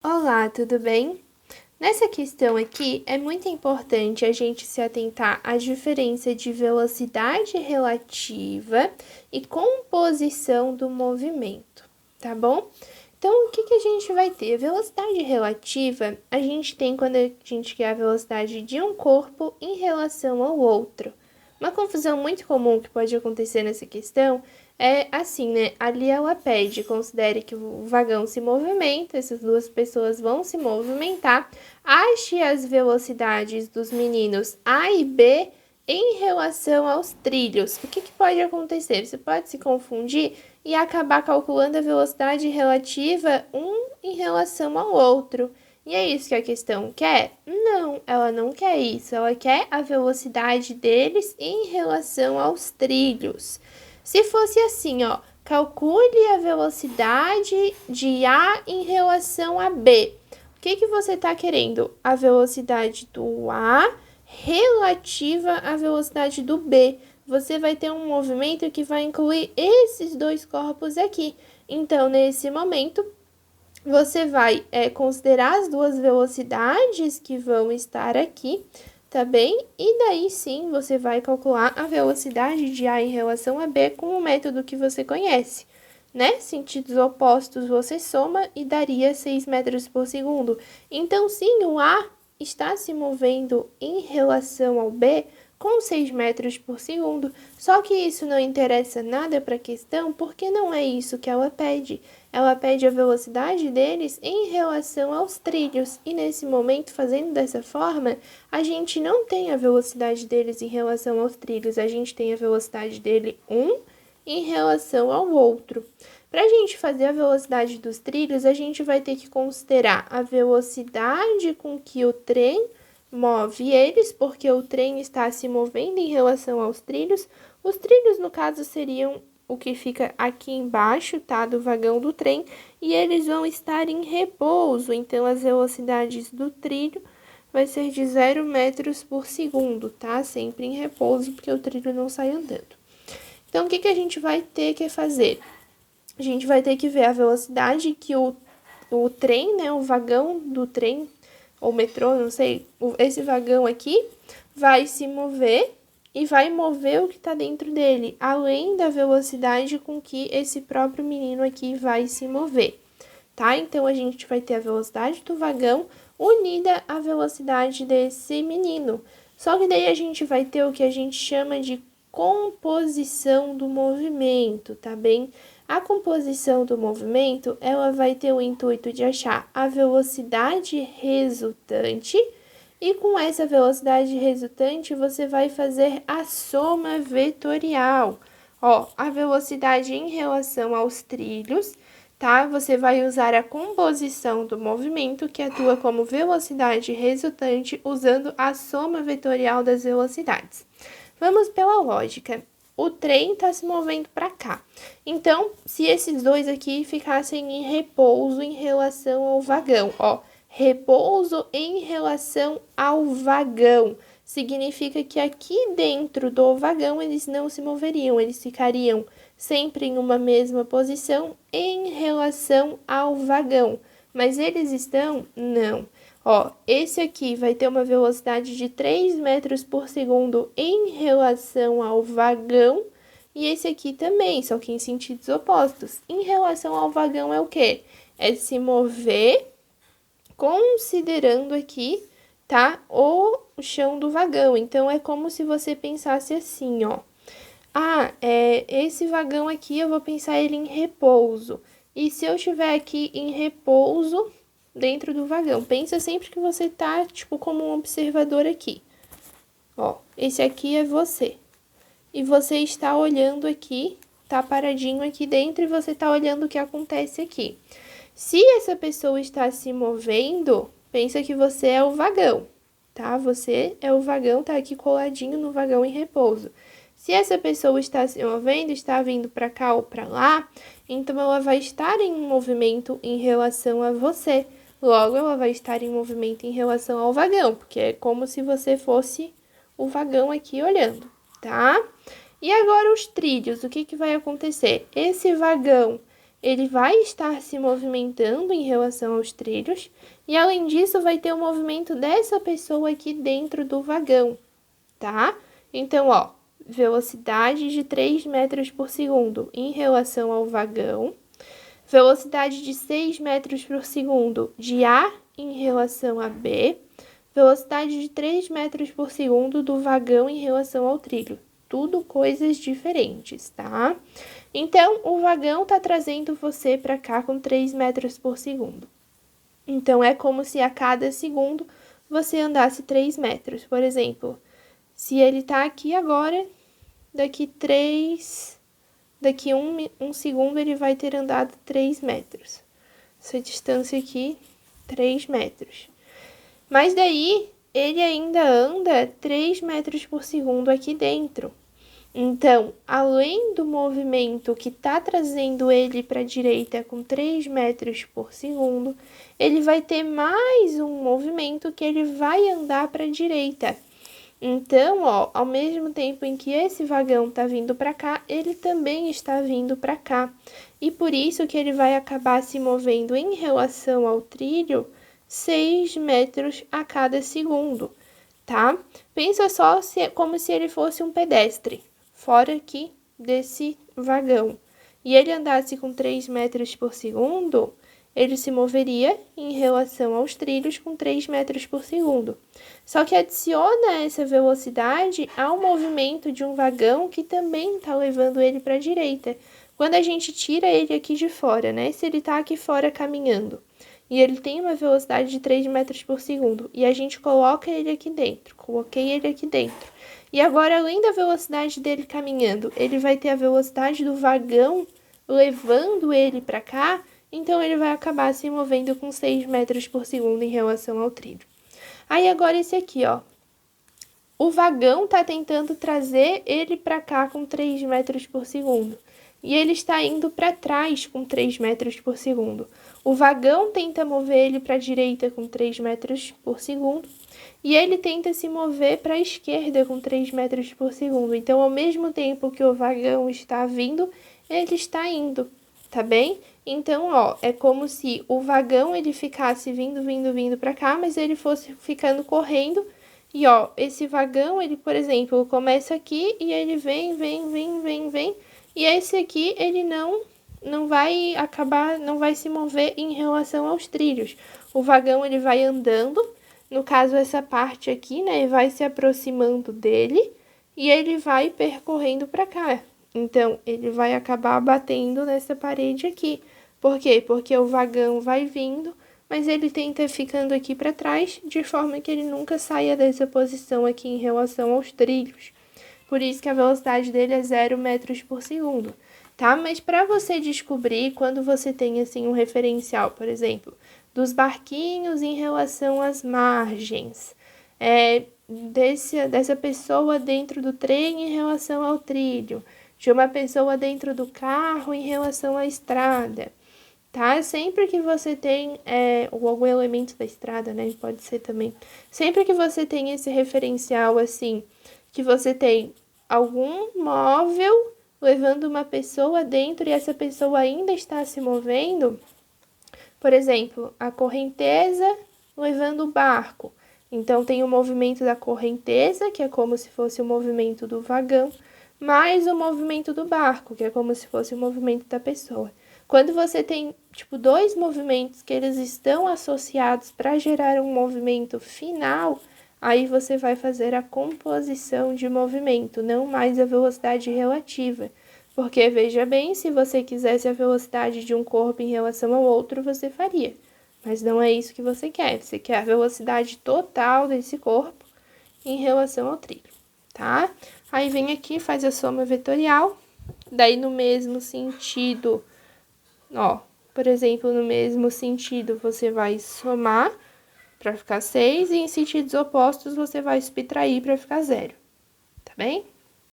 Olá, tudo bem? Nessa questão aqui, é muito importante a gente se atentar à diferença de velocidade relativa e composição do movimento, tá bom? Então, o que a gente vai ter? Velocidade relativa, a gente tem quando a gente quer a velocidade de um corpo em relação ao outro. Uma confusão muito comum que pode acontecer nessa questão é assim, né? Ali ela pede, considere que o vagão se movimenta, essas duas pessoas vão se movimentar, ache as velocidades dos meninos A e B em relação aos trilhos. O que pode acontecer? Você pode se confundir e acabar calculando a velocidade relativa um em relação ao outro. E é isso que a questão quer? Não, ela não quer isso. Ela quer a velocidade deles em relação aos trilhos. Se fosse assim, ó, calcule a velocidade de A em relação a B. O que você está querendo? A velocidade do A relativa à velocidade do B. Você vai ter um movimento que vai incluir esses dois corpos aqui. Então, nesse momento, você vai considerar as duas velocidades que vão estar aqui, tá bem? E daí sim, você vai calcular a velocidade de A em relação a B com o método que você conhece, né? Sentidos opostos você soma e daria 6 metros por segundo. Então, sim, o A está se movendo em relação ao B com 6 metros por segundo. Só que isso não interessa nada para a questão, porque não é isso que ela pede. Ela pede a velocidade deles em relação aos trilhos. E nesse momento, fazendo dessa forma, a gente não tem a velocidade deles em relação aos trilhos. A gente tem a velocidade dele em relação ao outro. Para a gente fazer a velocidade dos trilhos, a gente vai ter que considerar a velocidade com que o trem move eles, porque o trem está se movendo em relação aos trilhos. Os trilhos, no caso, seriam o que fica aqui embaixo, tá, do vagão do trem, e eles vão estar em repouso, então as velocidades do trilho vai ser de 0 metros por segundo, tá? Sempre em repouso, porque o trilho não sai andando. Então, o que a gente vai ter que fazer? A gente vai ter que ver a velocidade que o trem, né, o vagão do trem, ou metrô, não sei, esse vagão aqui vai se mover e vai mover o que está dentro dele, além da velocidade com que esse próprio menino aqui vai se mover, tá? Então, a gente vai ter a velocidade do vagão unida à velocidade desse menino. Só que daí a gente vai ter o que a gente chama de composição do movimento, tá bem? A composição do movimento, ela vai ter o intuito de achar a velocidade resultante e com essa velocidade resultante você vai fazer a soma vetorial. Ó, a velocidade em relação aos trilhos, tá? Você vai usar a composição do movimento que atua como velocidade resultante usando a soma vetorial das velocidades. Vamos pela lógica. O trem está se movendo para cá. Então, se esses dois aqui ficassem em repouso em relação ao vagão, ó, repouso em relação ao vagão, significa que aqui dentro do vagão eles não se moveriam, eles ficariam sempre em uma mesma posição em relação ao vagão. Mas eles estão? Não. Ó, esse aqui vai ter uma velocidade de 3 metros por segundo em relação ao vagão. E esse aqui também, só que em sentidos opostos. Em relação ao vagão é o quê? É se mover considerando aqui, tá? O chão do vagão. Então, é como se você pensasse assim, ó. Ah, esse vagão aqui eu vou pensar ele em repouso. E se eu estiver aqui em repouso dentro do vagão, pensa sempre que você tá, tipo, como um observador aqui. Ó, esse aqui é você. E você está olhando aqui, tá paradinho aqui dentro e você tá olhando o que acontece aqui. Se essa pessoa está se movendo, pensa que você é o vagão, tá? Você é o vagão, tá aqui coladinho no vagão em repouso. Se essa pessoa está se movendo, está vindo para cá ou para lá, então ela vai estar em movimento em relação a você. Logo, ela vai estar em movimento em relação ao vagão, porque é como se você fosse o vagão aqui olhando, tá? E agora os trilhos, o que vai acontecer? Esse vagão, ele vai estar se movimentando em relação aos trilhos, e além disso, vai ter o movimento dessa pessoa aqui dentro do vagão, tá? Então, ó, velocidade de 3 metros por segundo em relação ao vagão, velocidade de 6 metros por segundo de A em relação a B, velocidade de 3 metros por segundo do vagão em relação ao trilho. Tudo coisas diferentes, tá? Então, o vagão tá trazendo você para cá com 3 metros por segundo. Então, é como se a cada segundo você andasse 3 metros. Por exemplo, se ele tá aqui agora, daqui um segundo ele vai ter andado 3 metros. Essa distância aqui, 3 metros. Mas daí, ele ainda anda 3 metros por segundo aqui dentro. Então, além do movimento que está trazendo ele para a direita com 3 metros por segundo, ele vai ter mais um movimento que ele vai andar para a direita. Então, ó, ao mesmo tempo em que esse vagão está vindo para cá, ele também está vindo para cá. E por isso que ele vai acabar se movendo em relação ao trilho 6 metros a cada segundo, tá? Pensa só como se ele fosse um pedestre, fora aqui desse vagão. E ele andasse com 3 metros por segundo, ele se moveria em relação aos trilhos com 3 metros por segundo. Só que adiciona essa velocidade ao movimento de um vagão que também está levando ele para a direita. Quando a gente tira ele aqui de fora, né? Se ele está aqui fora caminhando e ele tem uma velocidade de 3 metros por segundo e a gente coloca ele aqui dentro, coloquei ele aqui dentro. E agora, além da velocidade dele caminhando, ele vai ter a velocidade do vagão levando ele para cá, então ele vai acabar se movendo com 6 metros por segundo em relação ao trilho. Aí agora esse aqui, ó. O vagão tá tentando trazer ele para cá com 3 metros por segundo. E ele está indo para trás com 3 metros por segundo. O vagão tenta mover ele para a direita com 3 metros por segundo. E ele tenta se mover para a esquerda com 3 metros por segundo. Então, ao mesmo tempo que o vagão está vindo, ele está indo, tá bem? Então, ó, é como se o vagão ele ficasse vindo para cá, mas ele fosse ficando correndo. E, ó, esse vagão, ele, por exemplo, começa aqui e ele vem. E esse aqui, ele não vai se mover em relação aos trilhos. O vagão, ele vai andando, no caso, essa parte aqui, né, vai se aproximando dele e ele vai percorrendo para cá. Então, ele vai acabar batendo nessa parede aqui. Por quê? Porque o vagão vai vindo, mas ele tenta ficando aqui para trás, de forma que ele nunca saia dessa posição aqui em relação aos trilhos. Por isso que a velocidade dele é 0 metros por segundo, tá? Mas para você descobrir, quando você tem, assim, um referencial, por exemplo, dos barquinhos em relação às margens, dessa pessoa dentro do trem em relação ao trilho, de uma pessoa dentro do carro em relação à estrada, tá? Sempre que você tem algum elemento da estrada, né? Pode ser também. Sempre que você tem esse referencial, assim, que você tem algum móvel levando uma pessoa dentro e essa pessoa ainda está se movendo, por exemplo, a correnteza levando o barco. Então, tem o movimento da correnteza, que é como se fosse o movimento do vagão, mais o movimento do barco, que é como se fosse o movimento da pessoa. Quando você tem, tipo, dois movimentos que eles estão associados para gerar um movimento final, aí você vai fazer a composição de movimento, não mais a velocidade relativa. Porque, veja bem, se você quisesse a velocidade de um corpo em relação ao outro, você faria. Mas não é isso que você quer. Você quer a velocidade total desse corpo em relação ao trilho, tá? Aí vem aqui, faz a soma vetorial. Daí, no mesmo sentido, ó, por exemplo, no mesmo sentido, você vai somar para ficar 6 e em sentidos opostos você vai subtrair para ficar 0, tá bem?